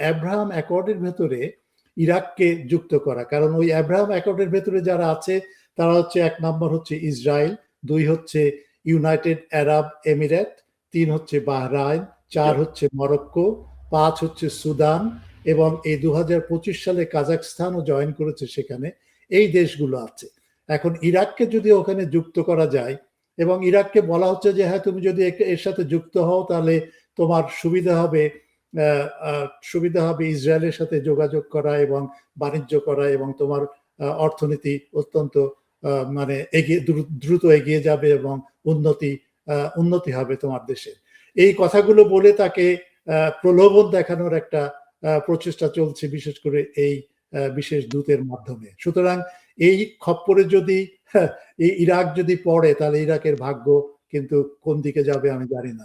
Abraham অ্যাকর্ডের ভেতরে ইরাককে যুক্ত করা। কারণ ওই অ্যাব্রাহাম অ্যাকর্ডের ভেতরে যারা আছে তারা হচ্ছে, 1 নম্বর হচ্ছে ইসরায়েল, 2 হচ্ছে ইউনাইটেড আরব এমিরেট, 3 হচ্ছে বাহরাইন, 4 হচ্ছে মরক্কো, 5 হচ্ছে সুদান, এবং এই 2025 সালে কাজাখস্তানও জয়েন করেছে সেখানে। এই দেশগুলো আছে। এখন ইরাককে যদি ওখানে যুক্ত করা যায়, এবং ইরাককে বলা হচ্ছে যে হ্যাঁ, তুমি যদি এর সাথে যুক্ত হও তাহলে তোমার সুবিধা হবে ইসরায়েলের সাথে যোগাযোগ করা এবং বাণিজ্য করা, এবং তোমার অর্থনীতি অত্যন্ত মানে দ্রুত এগিয়ে যাবে এবং উন্নতি হবে তোমার দেশে। এই কথাগুলো বলে তাকে প্রলোভন দেখানোর একটা প্রচেষ্টা চলছে, বিশেষ করে এই বিশেষ দূতের মাধ্যমে। সুতরাং এই খপ্পরে যদি এই ইরাক যদি পড়ে, তাহলে ইরাকের ভাগ্য কিন্তু কোন দিকে যাবে আমি জানি না।